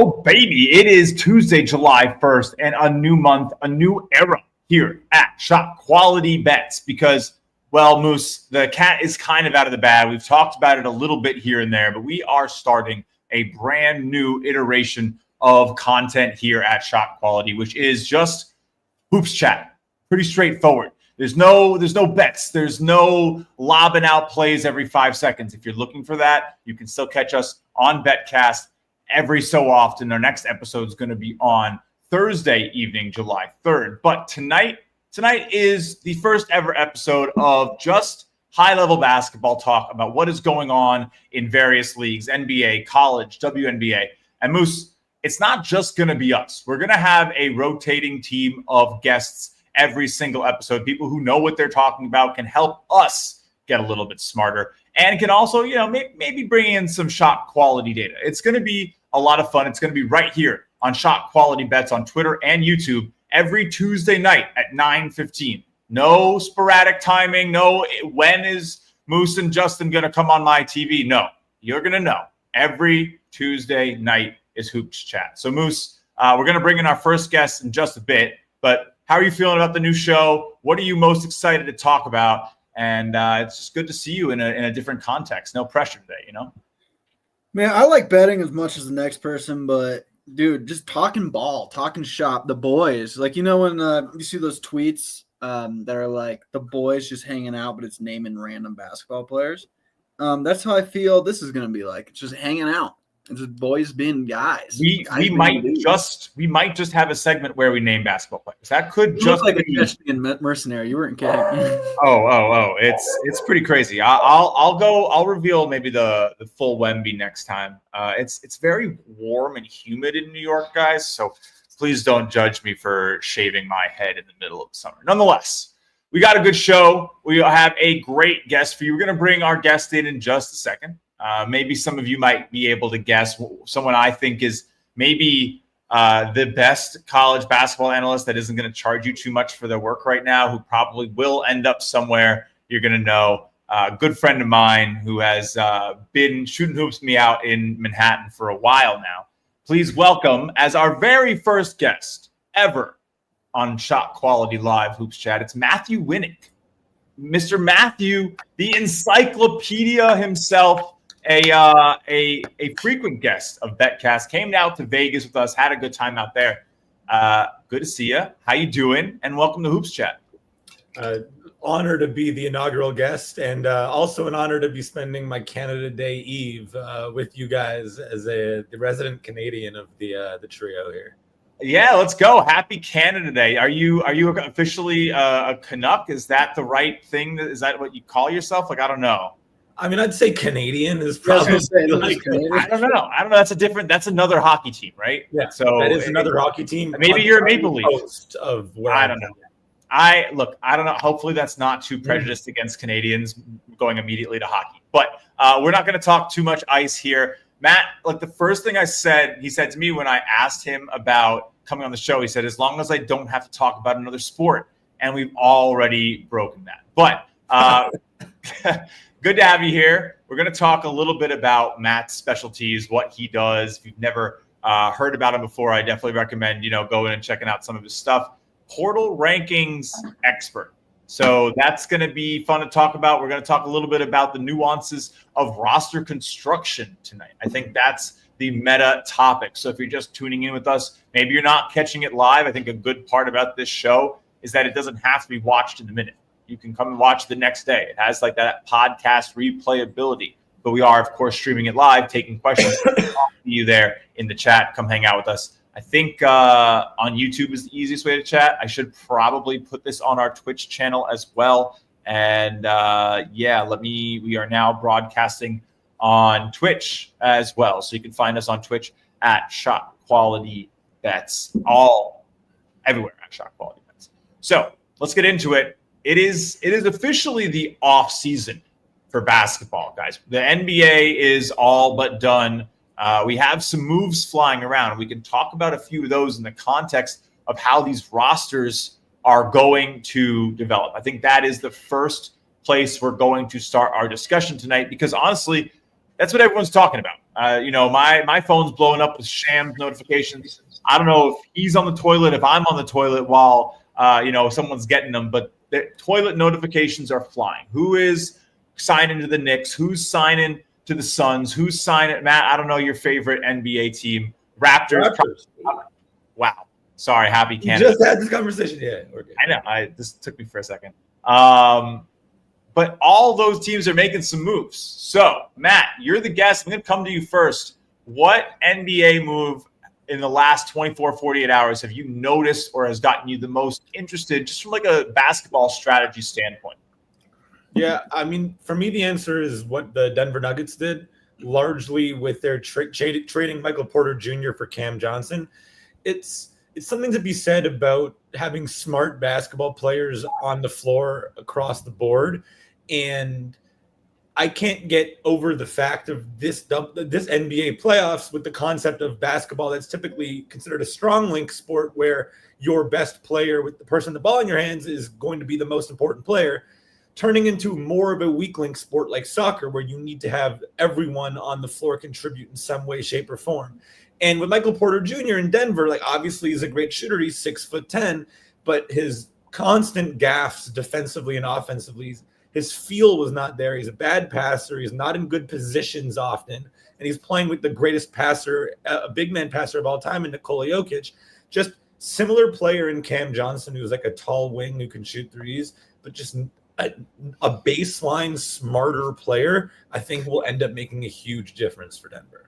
Oh, baby, it is Tuesday, July 1st, and a new month, a new era here at ShotQualityBets because, well, Moose, the cat is kind of out of the bag. We've talked about it a little bit here and there, but we are starting a brand new iteration of content here at ShotQuality, which is just HoopsChat. Pretty straightforward. There's no bets. There's no lobbing out plays every 5 seconds. If you're looking for that, you can still catch us on BetCast every so often. Our next episode is going to be on Thursday evening, July 3rd. But tonight is the first ever episode of just high-level basketball talk about what is going on in various leagues, NBA, college, WNBA. And Moose, it's not just going to be us. We're going to have a rotating team of guests every single episode. People who know what they're talking about can help us get a little bit smarter and can also, maybe bring in some shot quality data. It's going to be a lot of fun. It's going to be right here on Shot Quality Bets on Twitter and YouTube every Tuesday night at 9:15. No sporadic timing. No, when is Moose and Justin going to come on my TV? No, you're going to know. Every Tuesday night is Hoops Chat. So Moose, we're going to bring in our first guest in just a bit, but how are you feeling about the new show? What are you most excited to talk about? And it's just good to see you in a different context. No pressure today, Man, I like betting as much as the next person, but dude, just talking ball, talking shop, the boys. Like, when you see those tweets that are like the boys just hanging out, but it's naming random basketball players. That's how I feel this is gonna be like. It's just hanging out. It's just boys being guys. We might just have a segment where we name basketball players. That could just like a Michigan mercenary. You weren't kidding. Oh! It's pretty crazy. I'll reveal maybe the full Wemby next time. It's very warm and humid in New York, guys. So please don't judge me for shaving my head in the middle of the summer. Nonetheless, we got a good show. We have a great guest for you. We're going to bring our guest in just a second. Maybe some of you might be able to guess someone I think is maybe the best college basketball analyst that isn't going to charge you too much for their work right now, who probably will end up somewhere you're going to know. A good friend of mine who has been shooting hoops me out in Manhattan for a while now. Please welcome as our very first guest ever on Shot Quality Live Hoops Chat. It's Matthew Winick. Mr. Matthew, the encyclopedia himself. A frequent guest of BetCast, came out to Vegas with us, had a good time out there. Good to see you. How you doing? And welcome to Hoops Chat. Honor to be the inaugural guest, and also an honor to be spending my Canada Day Eve with you guys as the resident Canadian of the trio here. Yeah, let's go. Happy Canada Day. Are you officially a Canuck? Is that the right thing? Is that what you call yourself? Like, I don't know. I mean, I'd say Canadian is probably like, I don't know. That's another hockey team, right? Yeah. So that is another hockey team. Maybe you're a Maple Leafs. Of where I don't know. I don't know. Hopefully that's not too prejudiced against Canadians going immediately to hockey. But we're not going to talk too much ice here. Matt, like the first thing he said to me when I asked him about coming on the show, he said, as long as I don't have to talk about another sport. And we've already broken that. But good to have you here. We're going to talk a little bit about Matt's specialties, what he does. If you've never heard about him before, I definitely recommend, going and checking out some of his stuff. Portal rankings expert. So that's going to be fun to talk about. We're going to talk a little bit about the nuances of roster construction tonight. I think that's the meta topic. So if you're just tuning in with us, maybe you're not catching it live. I think a good part about this show is that it doesn't have to be watched in the minute. You can come and watch the next day. It has like that podcast replayability. But we are, of course, streaming it live, taking questions. See you there in the chat. Come hang out with us. I think on YouTube is the easiest way to chat. I should probably put this on our Twitch channel as well. And we are now broadcasting on Twitch as well. So you can find us on Twitch at Shot Quality Bets, everywhere at Shot Quality Bets. So let's get into it. It is officially the off season for basketball, guys. The NBA is all but done. We have some moves flying around. We can talk about a few of those in the context of how these rosters are going to develop. I think that is the first place we're going to start our discussion tonight because honestly, that's what everyone's talking about. My phone's blowing up with Shams notifications. I don't know if he's on the toilet, if I'm on the toilet while someone's getting them, but the toilet notifications are flying. Who is signing to the Knicks? Who's signing to the Suns? Who's signing? Matt, I don't know your favorite NBA team. Raptors. Wow. Sorry, happy We Canada. just had this conversation. Yeah, okay. I know. This took me for a second. But all those teams are making some moves. So, Matt, you're the guest. I'm going to come to you first. What NBA move in the last 24, 48 hours have you noticed or has gotten you the most interested just from like a basketball strategy standpoint? Yeah, I mean, for me, the answer is what the Denver Nuggets did, largely with their trading Michael Porter Jr. for Cam Johnson. It's something to be said about having smart basketball players on the floor across the board. And I can't get over the fact of this NBA playoffs with the concept of basketball that's typically considered a strong link sport where your best player with the person the ball in your hands is going to be the most important player, turning into more of a weak link sport like soccer where you need to have everyone on the floor contribute in some way, shape, or form. And with Michael Porter Jr. in Denver, like obviously he's a great shooter. He's 6'10", but his constant gaffes defensively and offensively, his feel was not there. He's a bad passer. He's not in good positions often. And he's playing with the greatest passer, a big man passer of all time in Nikola Jokic. Just similar player in Cam Johnson, who's like a tall wing who can shoot threes, but just a baseline smarter player, I think will end up making a huge difference for Denver.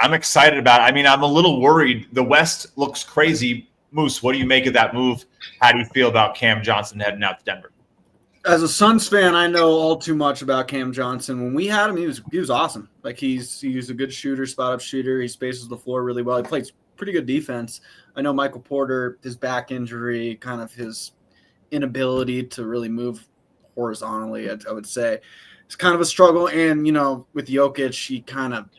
I'm excited about it. I mean, I'm a little worried. The West looks crazy. Moose, what do you make of that move? How do you feel about Cam Johnson heading out to Denver? As a Suns fan, I know all too much about Cam Johnson. When we had him, he was awesome. Like he's a good shooter, spot up shooter. He spaces the floor really well. He plays pretty good defense. I know Michael Porter, his back injury, kind of his inability to really move horizontally, I would say, it's kind of a struggle. And with Jokic, he kind of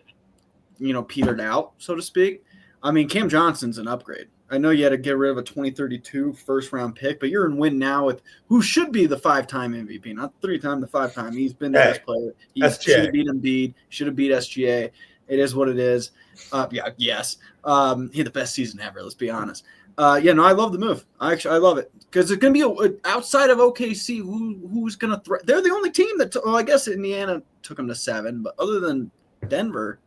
petered out, so to speak. I mean, Cam Johnson's an upgrade. I know you had to get rid of a 2032 first-round pick, but you're in win now with who should be the 5-time MVP, not 3-time, the 5-time. He's been the best player. He should have beat Embiid, should have beat SGA. It is what it is. He had the best season ever, let's be honest. I love the move. I love it because it's going to be outside of OKC, who's going to threat. They're the only team that I guess Indiana took them to 7, but other than Denver,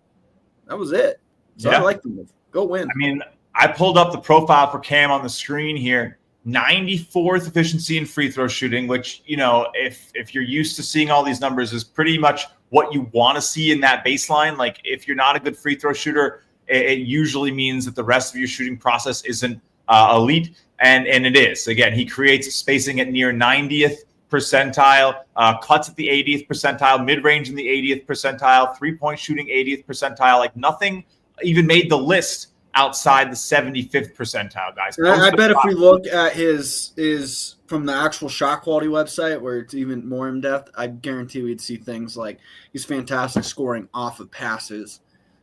that was it. So I like the move. Go win. I mean, I pulled up the profile for Cam on the screen here. 94th efficiency in free throw shooting, which, if you're used to seeing all these numbers, is pretty much what you want to see in that baseline. Like if you're not a good free throw shooter, it usually means that the rest of your shooting process isn't elite. And it is. Again, he creates spacing at near 90th percentile, cuts at the 80th percentile, mid-range in the 80th percentile, three-point shooting 80th percentile. Like nothing even made the list outside the 75th percentile, guys. I bet if we look at his from the actual shot quality website where it's even more in depth, I guarantee we'd see things like he's fantastic scoring off of passes,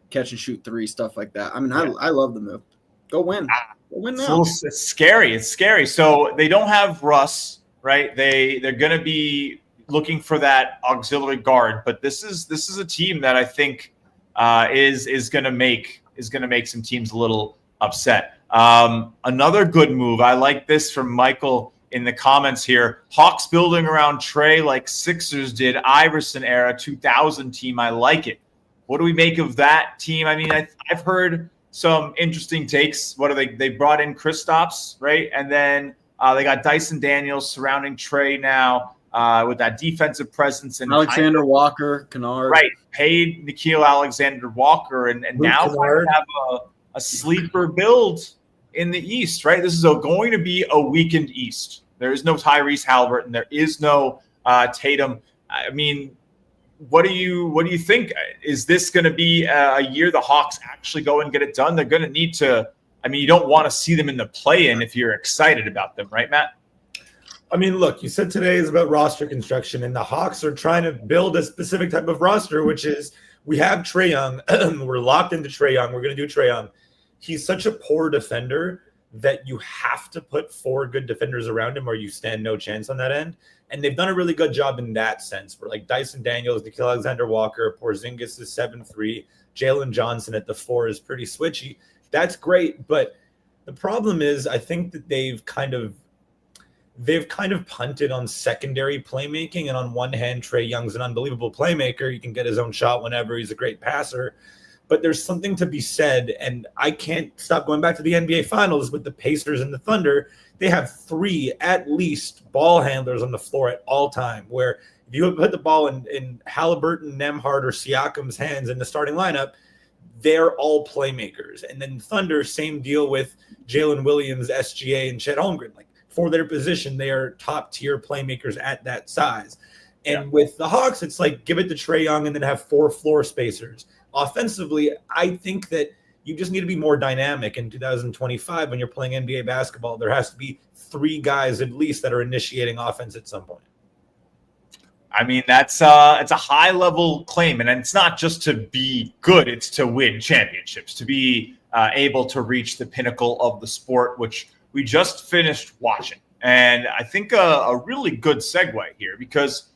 catch and shoot three, stuff like that. I mean, I love the move. Go win. Go win now. It's scary. It's scary. So they don't have Russ, right? They're going to be looking for that auxiliary guard, but this is a team that I think is going to make some teams a little upset. Another good move. I like this from Michael in the comments here. Hawks building around Trey like Sixers did. Iverson era 2000 team. I like it. What do we make of that team? I mean, I've heard some interesting takes. What are they? They brought in Kristaps, right? And then they got Dyson Daniels surrounding Trey now with that defensive presence. And Alexander Walker, Kennard. Right. Paid Nickeil Alexander-Walker and now have a sleeper build in the East, right? This is going to be a weakened East. There is no Tyrese Halliburton. There is no Tatum. I mean, what do you think? Is this going to be a year the Hawks actually go and get it done? They're going to need to. I mean, you don't want to see them in the play-in if you're excited about them, right, Matt? I mean, look, you said today is about roster construction, and the Hawks are trying to build a specific type of roster, which is we have Trae Young. We're locked into Trae Young. We're going to do Trae Young. He's such a poor defender that you have to put 4 good defenders around him or you stand no chance on that end. And they've done a really good job in that sense for like Dyson Daniels, Nickeil Alexander-Walker, Porzingis is 7-3, Jalen Johnson at the 4 is pretty switchy. That's great, but the problem is I think that they've kind of punted on secondary playmaking. And on one hand, Trae Young's an unbelievable playmaker. He can get his own shot whenever. He's a great passer. But there's something to be said, and I can't stop going back to the NBA Finals with the Pacers and the Thunder. They have 3 at least ball handlers on the floor at all time, where if you put the ball in Halliburton, Nembhard, or Siakam's hands in the starting lineup, they're all playmakers. And then Thunder, same deal with Jalen Williams, SGA, and Chet Holmgren. Like, for their position, they are top-tier playmakers at that size. And with the Hawks, it's like give it to Trae Young and then have 4 floor spacers. Offensively, I think that you just need to be more dynamic in 2025 when you're playing NBA basketball. There has to be 3 guys at least that are initiating offense at some point. I mean, it's a high-level claim, and it's not just to be good. It's to win championships, to be able to reach the pinnacle of the sport, which we just finished watching. And I think a really good segue here, because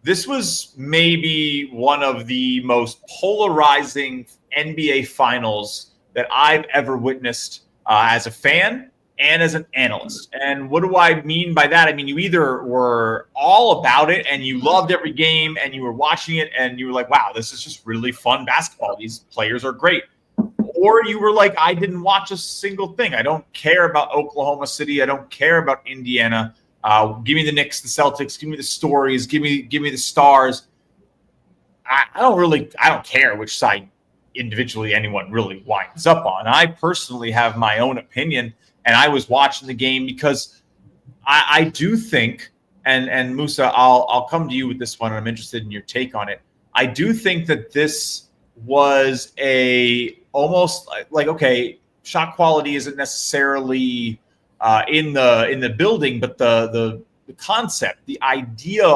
this was maybe one of the most polarizing NBA finals that I've ever witnessed as a fan and as an analyst. And what do I mean by that? I mean, you either were all about it and you loved every game and you were watching it and you were like, wow, this is just really fun basketball. These players are great. Or you were like, I didn't watch a single thing. I don't care about Oklahoma City. I don't care about Indiana. Give me the Knicks, the Celtics. Give me the stories. Give me the stars. I don't care which side individually anyone really winds up on. I personally have my own opinion, and I was watching the game because I do think, and Musa, I'll come to you with this one. I'm interested in your take on it. I do think that this was almost like, okay, shot quality isn't necessarily in the building, but the concept, the idea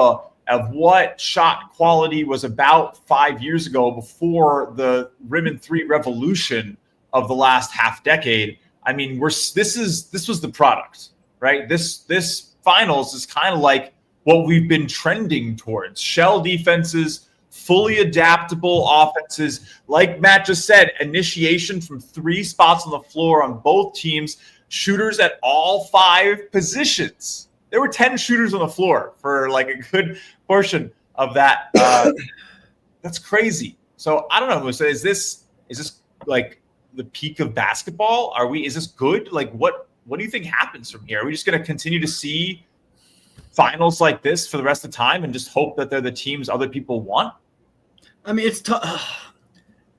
of what shot quality was about 5 years ago, before the rim and 3 revolution of the last half decade. I mean, this was the product, right? This finals is kind of like what we've been trending towards: shell defenses, fully adaptable offenses. Like Matt just said, initiation from 3 spots on the floor on both teams. Shooters at all 5 positions. There were 10 shooters on the floor for like a good portion of that. That's crazy. So I don't know, Musa, is this like the peak of basketball? Is this good? Like what do you think happens from here? Are we just going to continue to see finals like this for the rest of the time and just hope that they're the teams other people want? I mean, it's tough.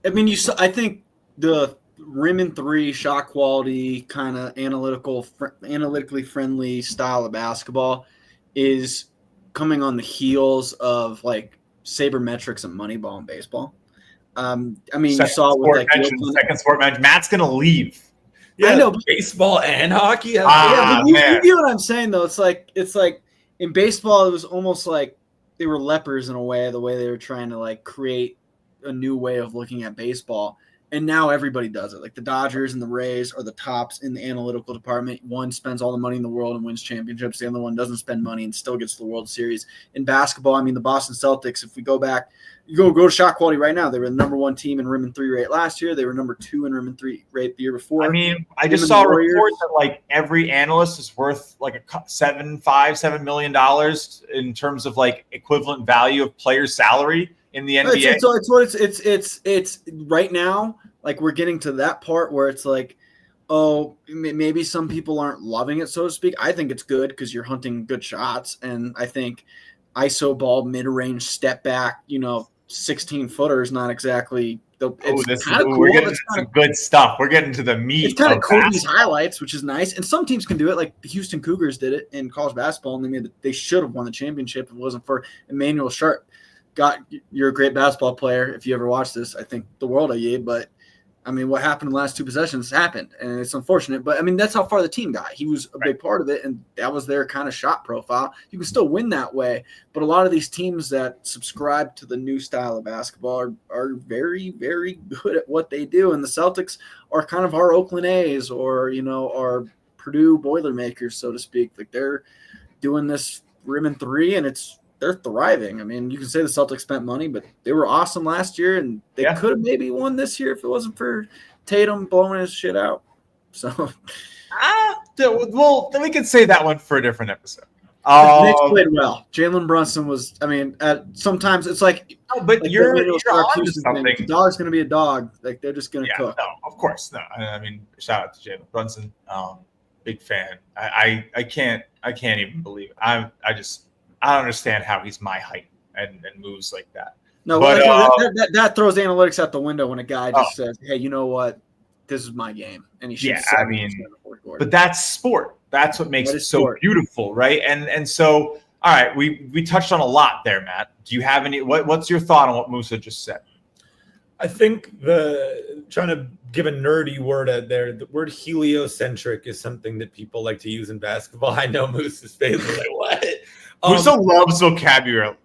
I mean, I think the rim and 3 shot quality kind of analytically friendly style of basketball is coming on the heels of like sabermetrics and Moneyball in baseball. I mean, you saw with like second sport match. Matt's gonna leave. Yeah, I know, but baseball and hockey. But you get what I'm saying though. It's like in baseball, it was almost like they were lepers in a way, the way they were trying to like create a new way of looking at baseball. And now everybody does it. Like the Dodgers and the Rays are the tops in the analytical department. One spends all the money in the world and wins championships. The other one doesn't spend money and still gets the World Series. In basketball, I mean, the Boston Celtics, if we go back, you go to shot quality right now. They were the number 1 team in rim and 3 rate last year. They were number 2 in rim and 3 rate the year before. I mean, I just saw a report that like every analyst is worth like $7 million in terms of like equivalent value of players' salary in the NBA. It's right now. Like we're getting to that part where it's like, oh, maybe some people aren't loving it, so to speak. I think it's good because you're hunting good shots, and I think ISO ball, mid-range, step back, 16-footer is not exactly the. It's kind of cool. We're getting some good stuff. We're getting to the meat. It's kind of cool, these highlights, which is nice. And some teams can do it. Like the Houston Cougars did it in college basketball, and they should have won the championship if it wasn't for Emmanuel Sharp. You're a great basketball player. If you ever watch this, I think the world of you, but I mean, what happened in the last two possessions happened, and it's unfortunate. But, I mean, that's how far the team got. He was a big part of it, and that was their kind of shot profile. You can still win that way, but a lot of these teams that subscribe to the new style of basketball are very, very good at what they do, and the Celtics are kind of our Oakland A's or, our Purdue Boilermakers, so to speak. Like, they're doing this rim and three, and they're thriving. I mean, you can say the Celtics spent money, but they were awesome last year, and they could have maybe won this year if it wasn't for Tatum blowing his shit out. So, well, then we could say that one for a different episode. The Knicks played well. Jalen Brunson was. I mean, sometimes it's like. But you're onto something. The dog's going to be a dog. Like they're just going to cook. No, of course, no. I mean, shout out to Jalen Brunson. Big fan. I can't even believe it. I don't understand how he's my height and moves like that. No, but, that throws analytics out the window when a guy just says, "Hey, you know what? This is my game," and he shoots. Yeah, I mean, but that's sport. That's what makes it so beautiful, right? And so, all right, we touched on a lot there, Matt. Do you have any? What's your thought on what Musa just said? I think trying to give a nerdy word out there, the word heliocentric is something that people like to use in basketball. I know Musa's face is like, what? Musa loves vocabulary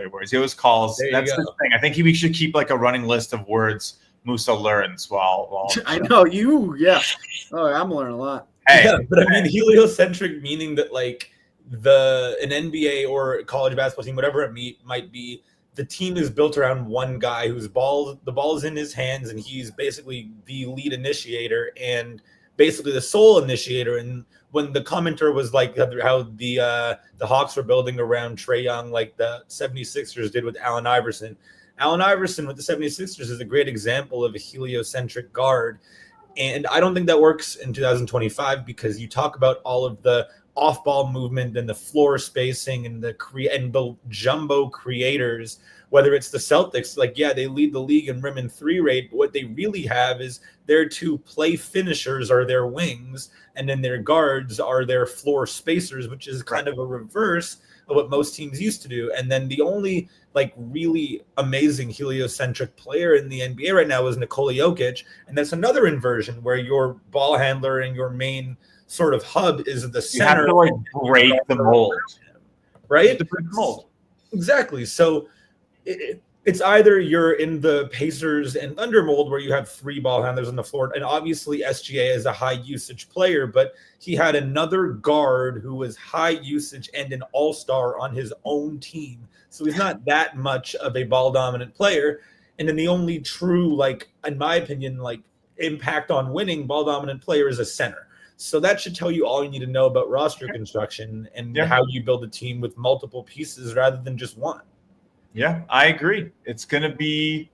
words. He always calls. That's the thing. I think we should keep like a running list of words Musa learns while I know you. Yeah. Oh, I'm learning a lot. Hey, yeah, but I mean heliocentric meaning that like an NBA or college basketball team, whatever it might be, the team is built around one guy the ball is in his hands, and he's basically the lead initiator and basically the sole initiator. And when the commenter was like how the Hawks were building around Trae Young, like the 76ers did with Allen Iverson. Allen Iverson with the 76ers is a great example of a heliocentric guard. And I don't think that works in 2025 because you talk about all of the off-ball movement and the floor spacing and the jumbo creators, whether it's the Celtics, they lead the league in rim and three rate, but what they really have is their two play finishers are their wings, and then their guards are their floor spacers, which is kind of a reverse of what most teams used to do. And then the only really amazing heliocentric player in the NBA right now is Nikola Jokic, and that's another inversion where your ball handler and your main sort of hub is the center. You have to break the mold, right? To break the mold. Exactly. So it's either you're in the Pacers and Thunder mold where you have three ball handlers on the floor, and obviously SGA is a high usage player, but he had another guard who was high usage and an all-star on his own team. So he's not that much of a ball dominant player. And then the only true, in my opinion, impact on winning ball dominant player is a center. So that should tell you all you need to know about roster construction and how you build a team with multiple pieces rather than just one. Yeah, I agree. It's gonna be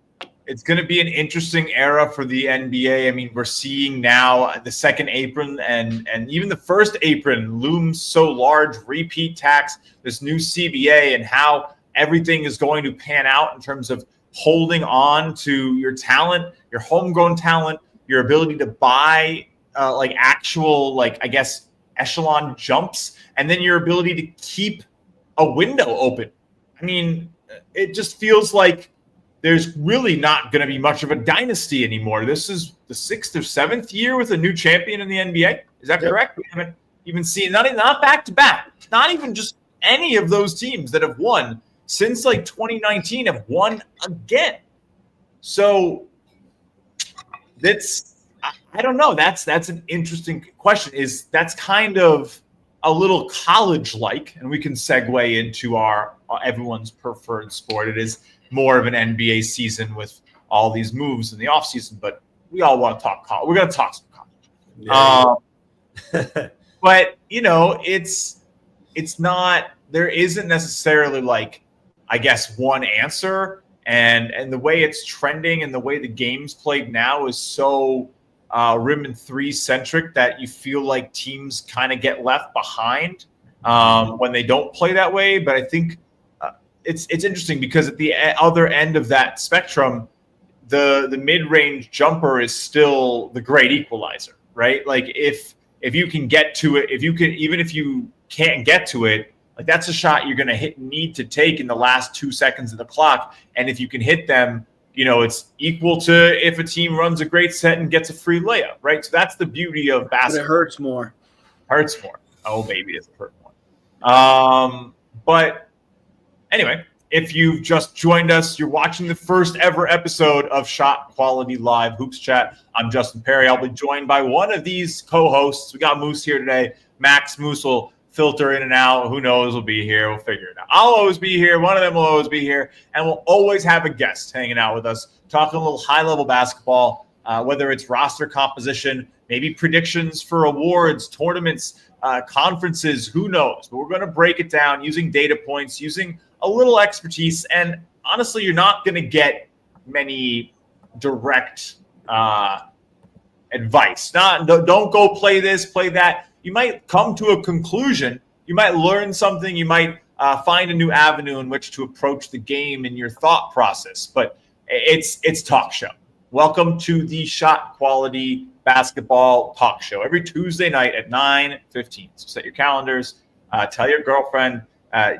an interesting era for the NBA. I mean, we're seeing now the second apron and even the first apron looms so large, repeat tax, this new CBA, and how everything is going to pan out in terms of holding on to your talent, your homegrown talent, your ability to buy actual echelon jumps, and then your ability to keep a window open. I mean, it just feels like there's really not going to be much of a dynasty anymore. This is the 6th or 7th year with a new champion in the NBA. Is that correct? We haven't even seen not back to back, not even just any of those teams that have won since 2019 have won again. So I don't know. That's an interesting question. That's kind of a little college-like, and we can segue into our everyone's preferred sport. It is more of an NBA season with all these moves in the offseason, but we all want to talk college. We're going to talk some college. Yeah. But, it's not – there isn't necessarily one answer. And the way it's trending and the way the game's played now is so rim and three centric that you feel like teams kind of get left behind when they don't play that way. But I think it's interesting because at the other end of that spectrum, the mid-range jumper is still the great equalizer, right? If you can get to it, even if you can't get to it, that's a shot you're going to need to take in the last 2 seconds of the clock. And if you can hit them, it's equal to if a team runs a great set and gets a free layup, right? So that's the beauty of basketball. But it hurts more. Hurts more. Oh, baby, does it hurt more. But anyway, if you've just joined us, you're watching the first ever episode of Shot Quality Live Hoops Chat. I'm Justin Perri. I'll be joined by one of these co-hosts. We got Moose here today. Max Moose will filter in and out. Who knows? We'll be here. We'll figure it out. I'll always be here. One of them will always be here. And we'll always have a guest hanging out with us, talking a little high-level basketball, whether it's roster composition, maybe predictions for awards, tournaments, conferences, who knows? But we're going to break it down using data points, using a little expertise. And honestly, you're not going to get many direct advice. Don't go play this, play that. You might come to a conclusion. You might learn something. You might find a new avenue in which to approach the game in your thought process. But it's talk show. Welcome to the Shot Quality Basketball Talk Show every Tuesday night at 9:15. So set your calendars. Tell your girlfriend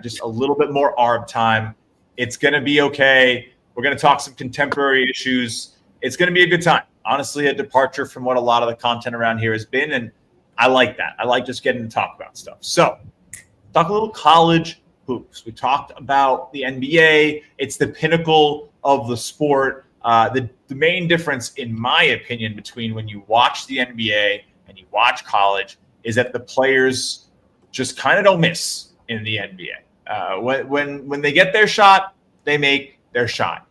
just a little bit more ARB time. It's going to be okay. We're going to talk some contemporary issues. It's going to be a good time. Honestly, a departure from what a lot of the content around here has been, and I like that. I like just getting to talk about stuff. So talk a little college hoops. We talked about the NBA. It's the pinnacle of the sport. The main difference, in my opinion, between when you watch the NBA and you watch college is that the players just kind of don't miss in the NBA. When they get their shot, they make their shot.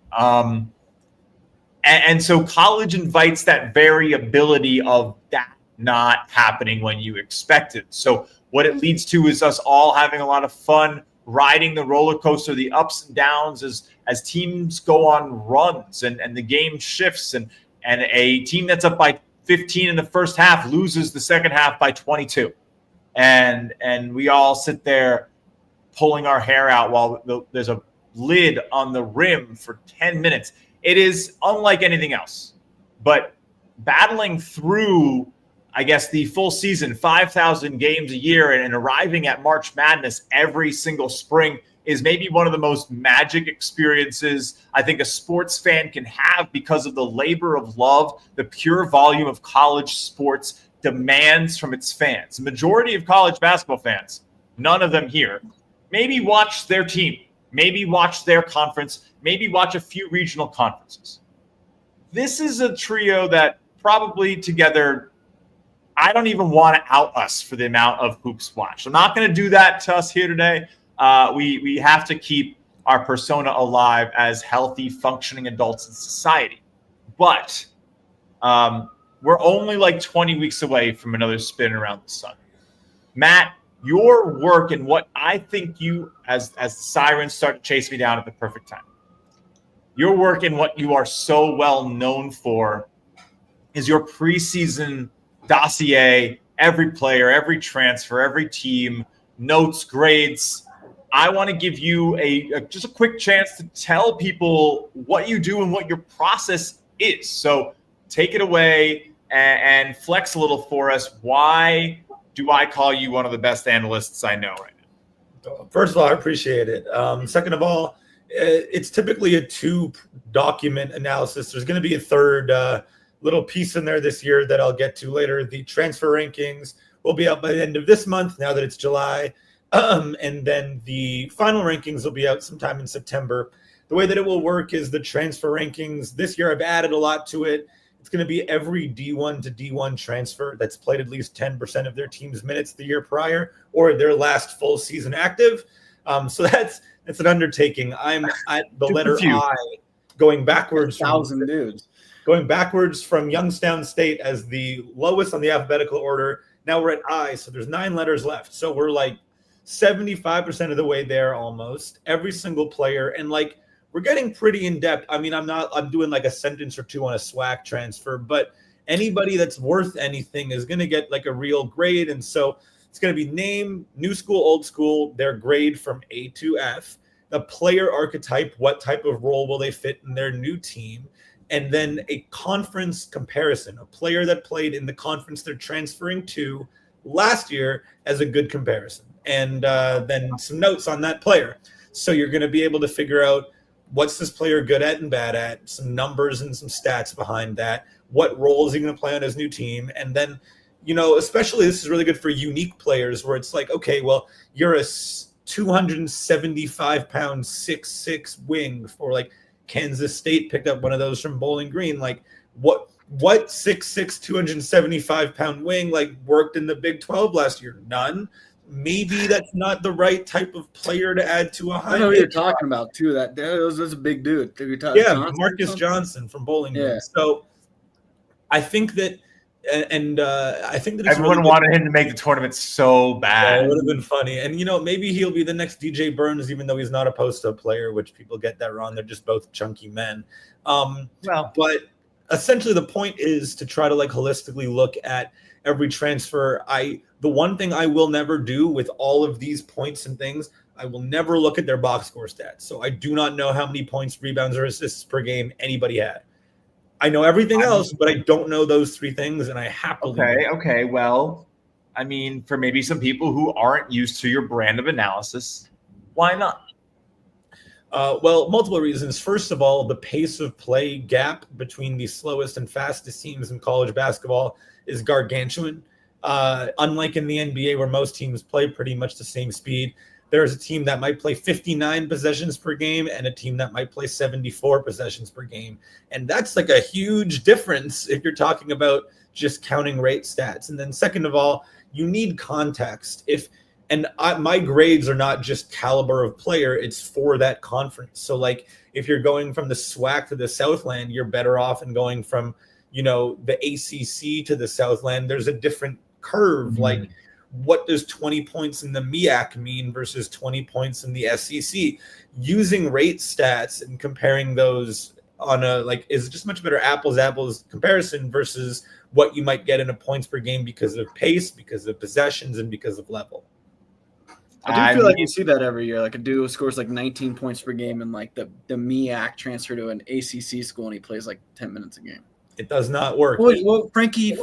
And so college invites that variability of that not happening when you expect it. So what it leads to is us all having a lot of fun riding the roller coaster, the ups and downs as teams go on runs and the game shifts and a team that's up by 15 in the first half loses the second half by 22. And we all sit there pulling our hair out while there's a lid on the rim for 10 minutes. It is unlike anything else. But battling through, I guess, the full season, 5,000 games a year, and arriving at March Madness every single spring is maybe one of the most magic experiences I think a sports fan can have because of the labor of love, the pure volume of college sports demands from its fans. The majority of college basketball fans, none of them here, maybe watch their team, maybe watch their conference, maybe watch a few regional conferences. This is a trio that probably together, I don't even want to out us for the amount of hoops watched. I'm not going to do that to us here today. We have to keep our persona alive as healthy, functioning adults in society. But we're only like 20 weeks away from another spin around the sun. Matt, your work and what I think you, as the sirens start to chase me down at the perfect time, your work and what you are so well known for is your preseason dossier, every player, every transfer, every team, notes, grades. I want to give you just a quick chance to tell people what you do and what your process is. So take it away and flex a little for us. Why do I call you one of the best analysts I know right now? First of all, I appreciate it. Second of all, it's typically a 2-document analysis. There's going to be a third little piece in there this year that I'll get to later. The transfer rankings will be out by the end of this month, now that it's July. And then the final rankings will be out sometime in September. The way that it will work is the transfer rankings. This year I've added a lot to it. It's going to be every D1 to D1 transfer that's played at least 10% of their team's minutes the year prior or their last full season active. So that's an undertaking. I'm at the letter I, going backwards. 1,000 dudes. Going backwards from Youngstown State as the lowest on the alphabetical order. Now we're at I, so there's 9 letters left. So we're like 75% of the way there almost. Every single player. And like, we're getting pretty in depth. I mean, I'm doing like a sentence or two on a SWAC transfer, but anybody that's worth anything is going to get like a real grade. And so it's going to be name, new school, old school, their grade from A to F, the player archetype, what type of role will they fit in their new team, and then a conference comparison, a player that played in the conference they're transferring to last year as a good comparison, and then some notes on that player. So you're going to be able to figure out What's this player good at and bad at? Some numbers and some stats behind that. What role is he going to play on his new team? And then, especially this is really good for unique players where it's like, okay, well, you're a 275-pound 6'6" wing for like Kansas State picked up one of those from Bowling Green. Like what 6'6", 275-pound wing like worked in the Big 12 last year? None. Maybe that's not the right type of player to add to a high. I know who you're talking about too. That was a big dude. Marcus Johnson from Bowling Green. Yeah. So I think that, and I think that everyone really wanted him to make the tournament so bad. Yeah, it would have been funny. And maybe he'll be the next DJ Burns, even though he's not a post-up player, which people get that wrong. They're just both chunky men. But essentially the point is to try to like holistically look at every transfer. The one thing I will never do with all of these points and things, I will never look at their box score stats. So I do not know how many points, rebounds, or assists per game anybody had. I know everything else, but I don't know those three things, and I happily. Okay. Well, I mean, for maybe some people who aren't used to your brand of analysis, why not? Well, multiple reasons. First of all, the pace of play gap between the slowest and fastest teams in college basketball is gargantuan. Unlike in the NBA, where most teams play pretty much the same speed, there's a team that might play 59 possessions per game and a team that might play 74 possessions per game. And that's like a huge difference if you're talking about just counting rate stats. And then second of all, you need context. My grades are not just caliber of player, it's for that conference. So like if you're going from the SWAC to the Southland, you're better off in going from, the ACC to the Southland. There's a different curve. Mm-hmm. Like what does 20 points in the MEAC mean versus 20 points in the SEC? Using rate stats and comparing those on is just much better apples comparison versus what you might get in a points per game because of pace, because of possessions, and because of level. I do feel like you see that every year. Like a dude scores like 19 points per game and like the MEAC transfer to an ACC school and he plays like 10 minutes a game. It does not work. Well, Frankie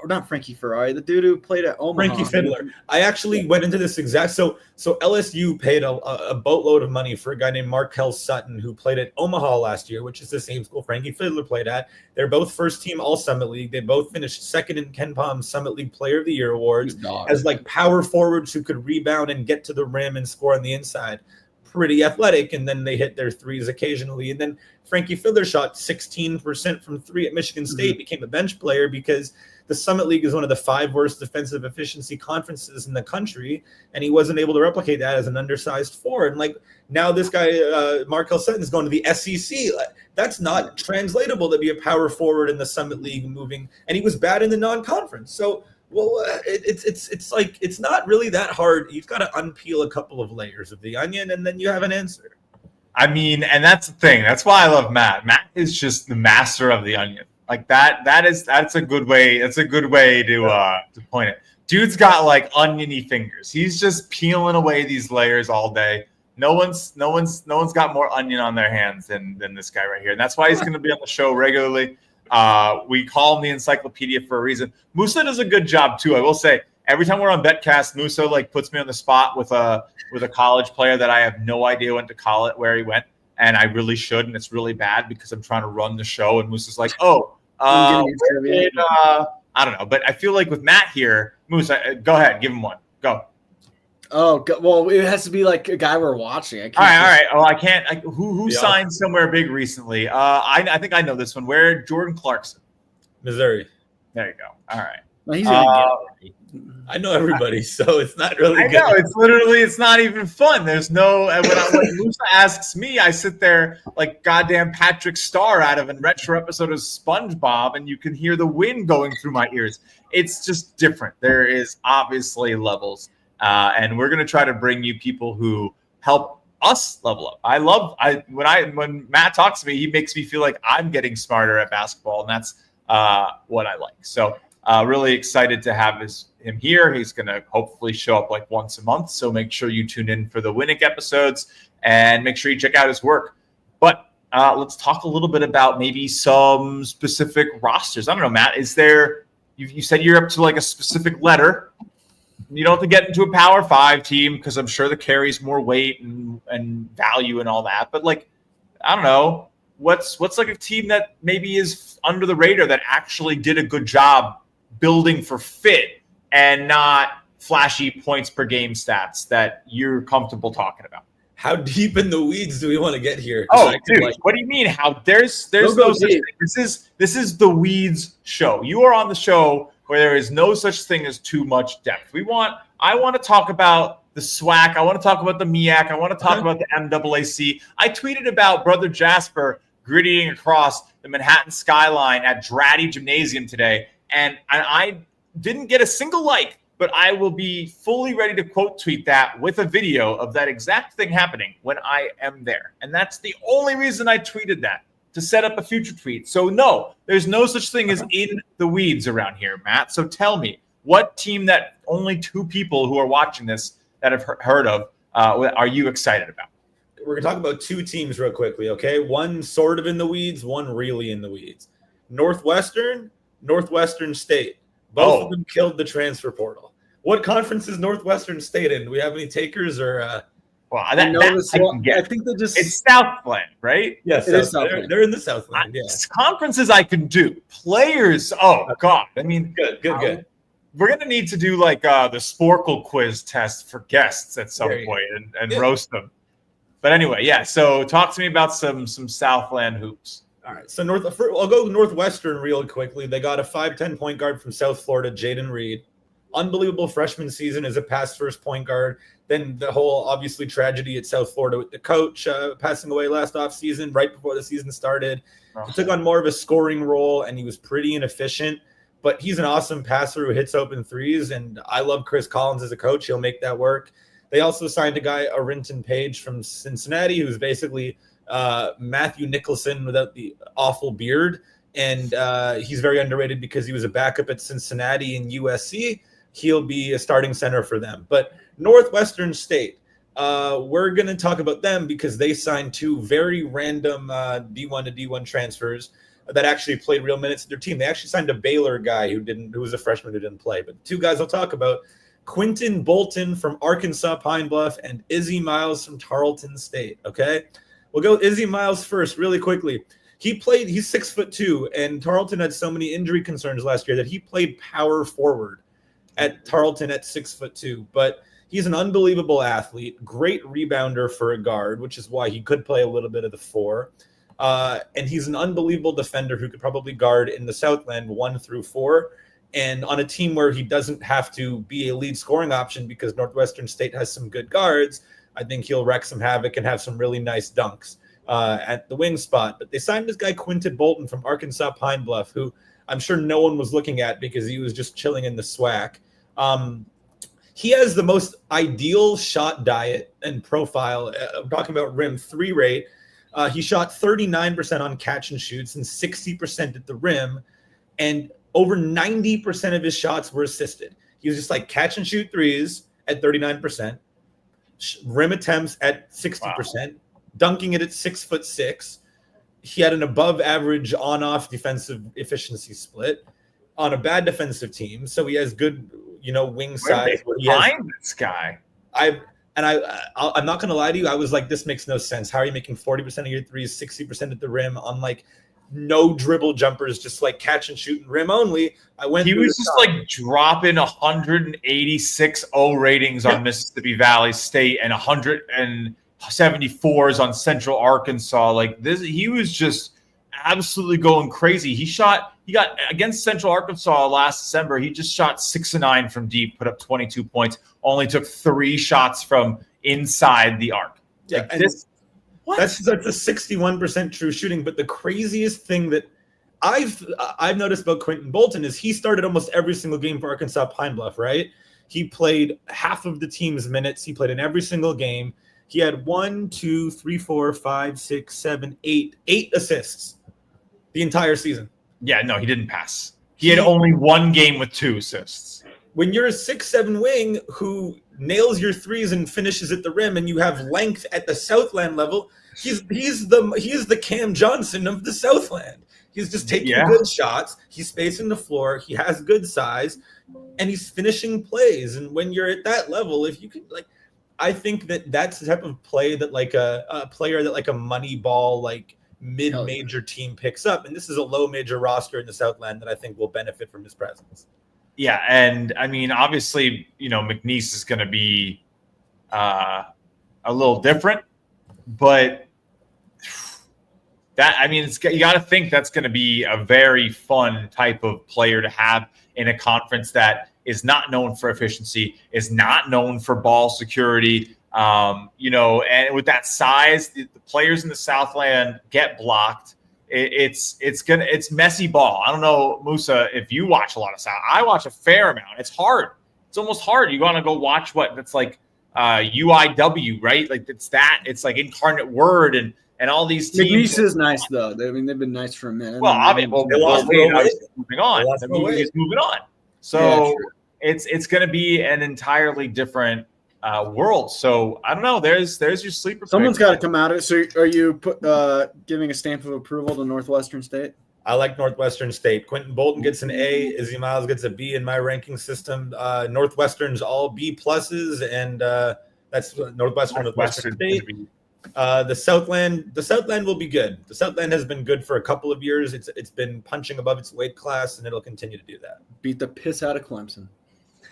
not Frankie Ferrari, the dude who played at Omaha. Frankie Fiddler. I actually went into this exact. So LSU paid a boatload of money for a guy named Markel Sutton who played at Omaha last year, which is the same school Frankie Fiddler played at. They're both first team All Summit League. They both finished second in Ken Palm's Summit League Player of the Year awards as like power forwards who could rebound and get to the rim and score on the inside. Pretty athletic, and then they hit their threes occasionally. And then Frankie Fiddler shot 16% from three at Michigan State, became a bench player because the Summit League is one of the 5 worst defensive efficiency conferences in the country, and he wasn't able to replicate that as an undersized forward. And like now this guy, Markel Sutton, is going to the SEC. That's not translatable to be a power forward in the Summit League moving, and he was bad in the non-conference. So it's like it's not really that hard. You've got to unpeel a couple of layers of the onion, and then you have an answer. I mean, and that's the thing. That's why I love Matt. Matt is just the master of the onion. Like that's a good way. That's a good way to point it. Dude's got like oniony fingers. He's just peeling away these layers all day. No one's got more onion on their hands than this guy right here. And that's why he's going to be on the show regularly. We call him the encyclopedia for a reason. Musa does a good job too. I will say every time we're on Betcast, Musa like puts me on the spot with a college player that I have no idea when to call it, where he went, and I really should, and it's really bad because I'm trying to run the show, and Musa's like, I don't know, but I feel like with Matt here, Musa, go ahead, give him one, go. Oh, well, it has to be like a guy we're watching. All right. Oh, I can't. Who signed somewhere big recently? I think I know this one. Where Jordan Clarkson, Missouri. There you go. All right. Well, he's gonna get it. I know everybody, so it's not really. I know it's not even fun. There's no. When Musa asks me, I sit there like goddamn Patrick Star out of a retro episode of SpongeBob, and you can hear the wind going through my ears. It's just different. There is obviously levels. And we're going to try to bring you people who help us level up. When Matt talks to me, he makes me feel like I'm getting smarter at basketball, and that's what I like. So really excited to have him here. He's going to hopefully show up like once a month. So make sure you tune in for the Winick episodes and make sure you check out his work. But let's talk a little bit about maybe some specific rosters. I don't know, Matt, is there, you said you're up to like a specific letter. You don't have to get into a Power 5 team because I'm sure the carries more weight and value and all that. But like, I don't know, what's like a team that maybe is under the radar that actually did a good job building for fit and not flashy points per game stats that you're comfortable talking about? How deep in the weeds do we want to get here? Oh, dude, what do you mean? How there's no such thing. This is the weeds show. You are on the show where there is no such thing as too much depth. I want to talk about the SWAC. I want to talk about the MEAC. I want to talk about the MAAC. I tweeted about Brother Jasper grittying across the Manhattan skyline at Dratty Gymnasium today, and I didn't get a single like. But I will be fully ready to quote tweet that with a video of that exact thing happening when I am there. And that's the only reason I tweeted that, to set up a future tweet. So no, there's no such thing as in the weeds around here, Matt. So tell me, what team that only 2 people who are watching this that have heard of are you excited about? We're going to talk about 2 teams real quickly, okay? One sort of in the weeds, one really in the weeds. Northwestern State. Both of them killed the transfer portal. What conference is Northwestern State in? Do we have any takers or? Well, I think they just. It's Southland, right? Yes, they're in the Southland. Yeah. Conferences I can do. Players, oh God! I mean, good. We're gonna need to do like the Sporkle quiz test for guests at some point and roast them. But anyway, yeah. So talk to me about some Southland hoops. All right, so I'll go Northwestern real quickly. They got a 5'10" point guard from South Florida, Jaden Reed. Unbelievable freshman season as a pass first point guard. Then the whole obviously tragedy at South Florida with the coach passing away last offseason, right before the season started. He took on more of a scoring role, and he was pretty inefficient. But he's an awesome passer who hits open threes, and I love Chris Collins as a coach. He'll make that work. They also signed a guy, Arinton Page from Cincinnati, who's basically Matthew Nicholson without the awful beard. And he's very underrated because he was a backup at Cincinnati and USC. He'll be a starting center for them. But Northwestern State, we're going to talk about them because they signed 2 very random D1 to D1 transfers that actually played real minutes at their team. They actually signed a Baylor guy who was a freshman who didn't play. But 2 guys I'll talk about, Quentin Bolton from Arkansas Pine Bluff and Izzy Miles from Tarleton State, okay? We'll go Izzy Miles first really quickly. He's 6'2", and Tarleton had so many injury concerns last year that he played power forward at Tarleton at 6'2", but he's an unbelievable athlete, great rebounder for a guard, which is why he could play a little bit of the 4. And he's an unbelievable defender who could probably guard in the Southland 1 through 4. And on a team where he doesn't have to be a lead scoring option because Northwestern State has some good guards, I think he'll wreak some havoc and have some really nice dunks at the wing spot. But they signed this guy, Quentin Bolton from Arkansas Pine Bluff, who I'm sure no one was looking at because he was just chilling in the SWAC. He has the most ideal shot diet and profile. I'm talking about rim 3 rate. He shot 39% on catch and shoots and 60% at the rim. And over 90% of his shots were assisted. He was just like catch and shoot threes at 39%, rim attempts at 60%, dunking it at 6'6". He had an above average on-off defensive efficiency split on a bad defensive team. So he has good, wing size. Where did they find this guy? I'm not going to lie to you. I was like, this makes no sense. How are you making 40% of your threes, 60% at the rim on like no dribble jumpers, just like catch and shoot and rim only? He was just like dropping 186 O ratings on Mississippi Valley State and 174s on Central Arkansas. Like this, he was just absolutely going crazy. He got against Central Arkansas last December. He just shot 6 of 9 from deep, put up 22 points, only took 3 shots from inside the arc. Yeah, that's a 61% true shooting. But the craziest thing that I've noticed about Quentin Bolton is he started almost every single game for Arkansas Pine Bluff, right? He played half of the team's minutes. He played in every single game. He had 8 assists the entire season. Yeah, no, he didn't pass. He had only 1 game with 2 assists. When you're a 6'7" wing who nails your threes and finishes at the rim, and you have length at the Southland level, he's the Cam Johnson of the Southland. He's just taking good shots. He's spacing the floor. He has good size, and he's finishing plays. And when you're at that level, if you can, like, I think that's the type of play that like a player that like a money ball, like mid-major team picks up. And this is a low major roster in the Southland that I think will benefit from his presence. Yeah. And I mean, obviously, McNeese is going to be a little different, but you got to think that's going to be a very fun type of player to have in a conference that is not known for efficiency, is not known for ball security. And with that size, the players in the Southland get blocked. It's messy ball. I don't know, Musa, if you watch a lot of South. I watch a fair amount. It's hard. It's almost hard. You want to go watch that's like UIW, right? Like it's like Incarnate Word and all these teams. McNeese is nice though. They've been nice for a minute. Well, obviously, moving on. The movie is moving on. So it's going to be an entirely different world. So I don't know. There's your sleeper. Someone's got to come out of it. So are you giving a stamp of approval to Northwestern State? I like Northwestern State. Quentin Bolton gets an A. Izzy Miles gets a B in my ranking system. Northwestern's all B pluses, and that's Northwestern State. The Southland will be good. The Southland has been good for a couple of years. It's been punching above its weight class, and it'll continue to do that. Beat the piss out of Clemson.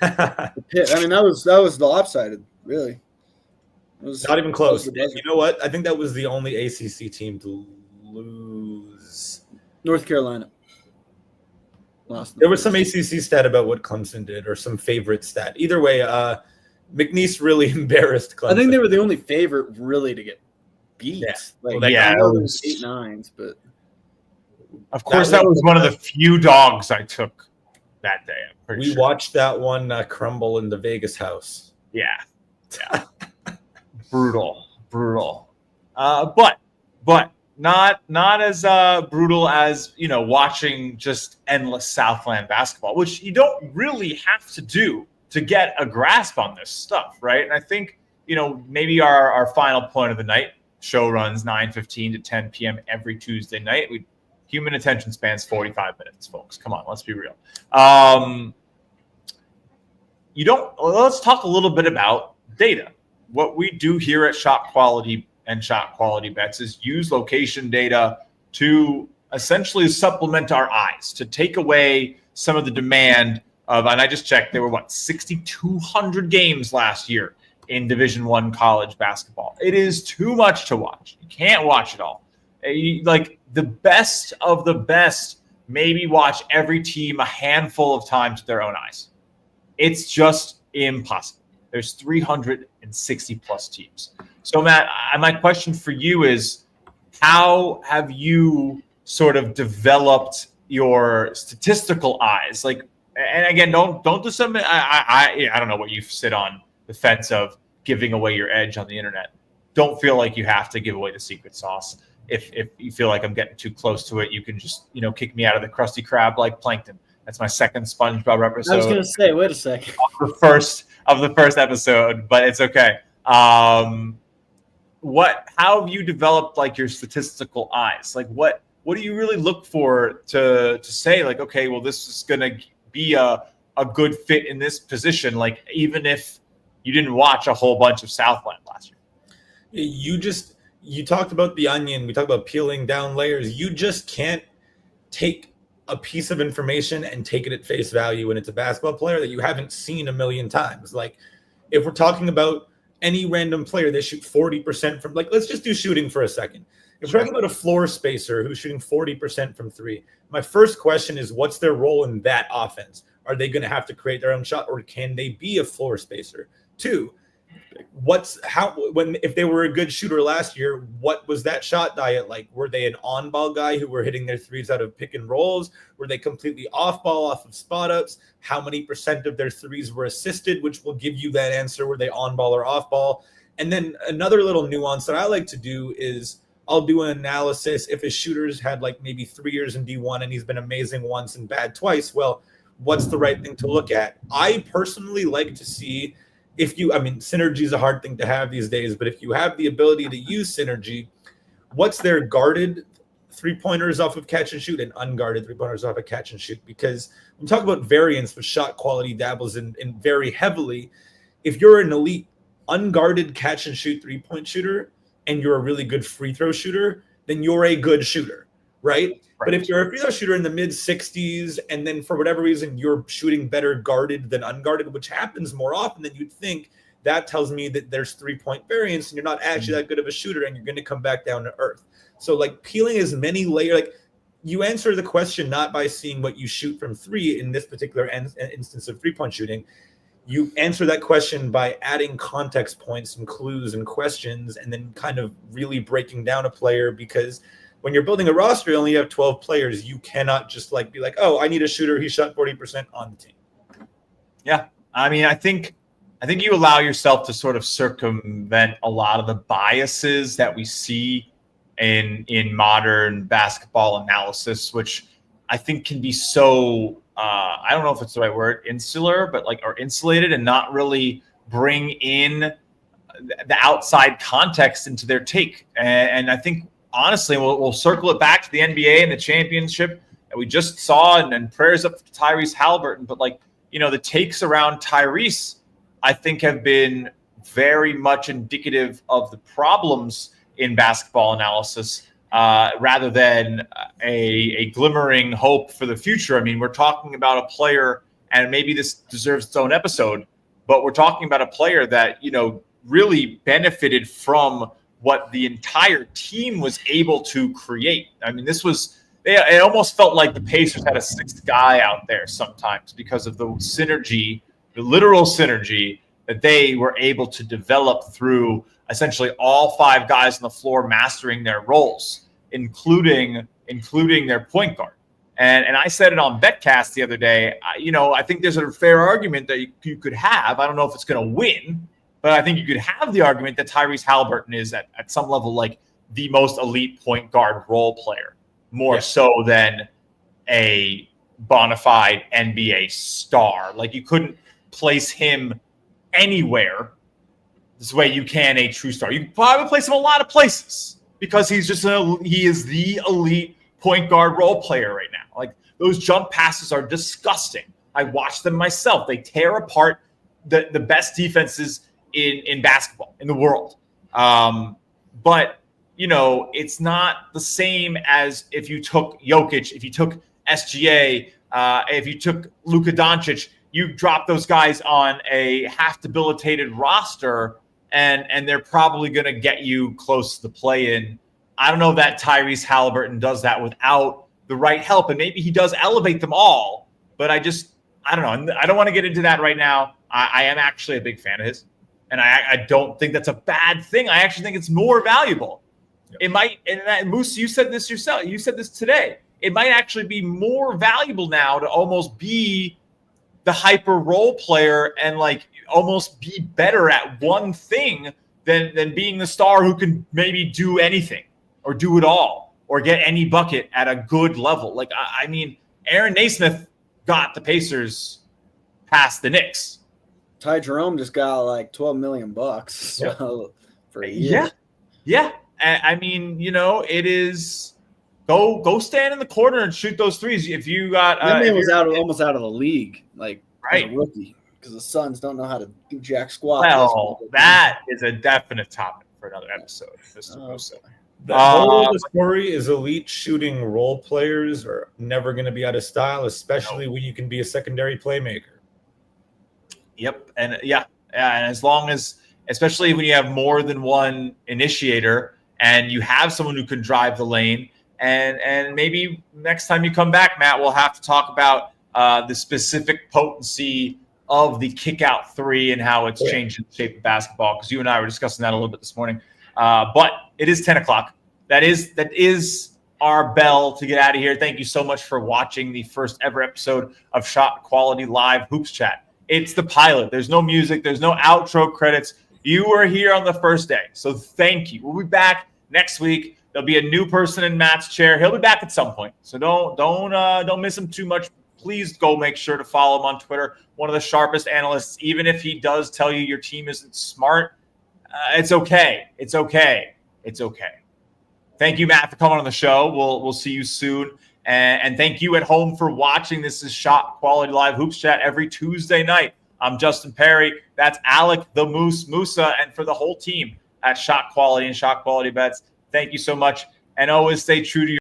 That was lopsided, really. It was not even close. You know what? I think that was the only ACC team to lose. North Carolina. There was some ACC stat about what Clemson did, or some favorite stat. Either way, McNeese really embarrassed Clemson. I think they were the only favorite really to get beat. Yeah. I know there was 8-9s, but of course that was one of the few dogs I took that day. We watched that one crumble in the Vegas house. Yeah. brutal. But not as brutal as watching just endless Southland basketball, which you don't really have to do to get a grasp on this stuff, right? And I think, maybe our final point of the night, show runs 9:15 to 10 p.m. every Tuesday night. Human attention spans 45 minutes, folks. Come on, let's be real. Let's talk a little bit about data. What we do here at Shot Quality and Shot Quality Bets is use location data to essentially supplement our eyes, to take away some of the demand of, and I just checked, there were 6,200 games last year in Division I college basketball. It is too much to watch. You can't watch it all. Like the best of the best maybe watch every team a handful of times with their own eyes. It's just impossible. There's 360 plus teams. So Matt, my question for you is, how have you sort of developed your statistical eyes? Like, and again, don't do something. I don't know what you sit on the fence of giving away your edge on the internet. Don't feel like you have to give away the secret sauce. If you feel like I'm getting too close to it, you can just kick me out of the Krusty Krab like Plankton. That's my second SpongeBob episode. I was gonna say, wait a second. The first episode, but it's okay. How have you developed like your statistical eyes? Like what do you really look for to say like, okay, well, this is gonna be a good fit in this position, like even if you didn't watch a whole bunch of Southland last year? You talked about the onion. We talked about peeling down layers. You just can't take a piece of information and take it at face value when it's a basketball player that you haven't seen a million times. Like if we're talking about any random player that shoot 40% from, like, let's just do shooting for a second. If we're talking about a floor spacer who's shooting 40% from three, my first question is, what's their role in that offense? Are they going to have to create their own shot, or can they be a floor spacer? Two, if they were a good shooter last year, what was that shot diet like? Were they an on-ball guy who were hitting their threes out of pick and rolls? Were they completely off-ball, off of spot-ups? How many percent of their threes were assisted, which will give you that answer. Were they on-ball or off-ball? And then another little nuance that I like to do is I'll do an analysis if a shooter's had like maybe 3 years in D1 and he's been amazing once and bad twice. Well, what's the right thing to look at? I personally like to see synergy is a hard thing to have these days, but if you have the ability to use synergy, what's their guarded three-pointers off of catch and shoot and unguarded three-pointers off of catch and shoot? Because when we talk about variance, which Shot Quality dabbles in very heavily, if you're an elite unguarded catch and shoot 3-point shooter and you're a really good free throw shooter, then you're a good shooter, right? But if you're a free throw shooter in the mid 60s and then for whatever reason you're shooting better guarded than unguarded, which happens more often than you'd think, that tells me that there's 3-point variance and you're not actually that good of a shooter and you're going to come back down to earth. So like peeling as many layers, like you answer the question not by seeing what you shoot from three in this particular instance of 3-point shooting. You answer that question by adding context points and clues and questions and then kind of really breaking down a player, because when you're building a roster, you only have 12 players. You cannot just like be like, oh, I need a shooter. He shot 40% on the team. Yeah. I mean, I think you allow yourself to sort of circumvent a lot of the biases that we see in modern basketball analysis, which I think can be so I don't know if it's the right word, insular, but like, or insulated, and not really bring in the outside context into their take. And I think, honestly, we'll circle it back to the NBA and the championship that we just saw, and prayers up for Tyrese Halliburton. But like, you know, the takes around Tyrese, I think, have been very much indicative of the problems in basketball analysis, rather than a glimmering hope for the future. I mean, we're talking about a player, and maybe this deserves its own episode, but we're talking about a player that, you know, really benefited from what the entire team was able to create. I mean, it almost felt like the Pacers had a sixth guy out there sometimes because of the synergy, the literal synergy that they were able to develop through essentially all 5 guys on the floor mastering their roles, including their point guard. And I said it on Betcast the other day. I think there's a fair argument that you could have. I don't know if it's going to win, but I think you could have the argument that Tyrese Halliburton is at some level like the most elite point guard role player, more so than a bona fide NBA star. Like, you couldn't place him anywhere this way you can a true star. You can probably place him a lot of places because he is the elite point guard role player right now. Like, those jump passes are disgusting. I watch them myself. They tear apart the best defenses in basketball in the world. But, you know, it's not the same as if you took Jokic, if you took SGA, if you took Luka Doncic. You drop those guys on a half debilitated roster, and they're probably going to get you close to the play-in. I don't know if that Tyrese Halliburton does that without the right help, and maybe he does elevate them all, but I don't know. I don't want to get into that right now. I am actually a big fan of his, and I don't think that's a bad thing. I actually think it's more valuable. Yep. It might, and Musa, you said this yourself. You said this today. It might actually be more valuable now to almost be the hyper role player and like almost be better at one thing than being the star who can maybe do anything or do it all or get any bucket at a good level. Like, I mean, Aaron Naismith got the Pacers past the Knicks. Ty Jerome just got like $12 million for a year. Yeah. I mean, you know, it is go stand in the corner and shoot those threes. If you got that man was almost out of the league, like, right, as a rookie, because the Suns don't know how to do jack squat. Well, that is a definite topic for another episode, Mr. Musa. The whole of the story is elite shooting role players are never going to be out of style, especially when you can be a secondary playmaker. Yep, and and as long as, especially when you have more than one initiator and you have someone who can drive the lane, and maybe next time you come back, Matt, we'll have to talk about the specific potency of the kick-out three and how it's changed the shape of basketball, because you and I were discussing that a little bit this morning. But it is 10 o'clock. That is our bell to get out of here. Thank you so much for watching the first ever episode of Shot Quality Live Hoops Chat. It's the pilot. There's no music. There's no outro credits. You were here on the first day, so thank you. We'll be back next week. There'll be a new person in Matt's chair. He'll be back at some point, so don't miss him too much. Please go make sure to follow him on Twitter. One of the sharpest analysts. Even if he does tell you your team isn't smart, it's okay. It's okay. It's okay. Thank you, Matt, for coming on the show. We'll see you soon. And thank you at home for watching. This is Shot Quality Live Hoops Chat every Tuesday night I'm Justin Perri. That's Alec the Moose Musa. And for the whole team at Shot Quality and Shot Quality Bets, thank you so much. And always stay true to your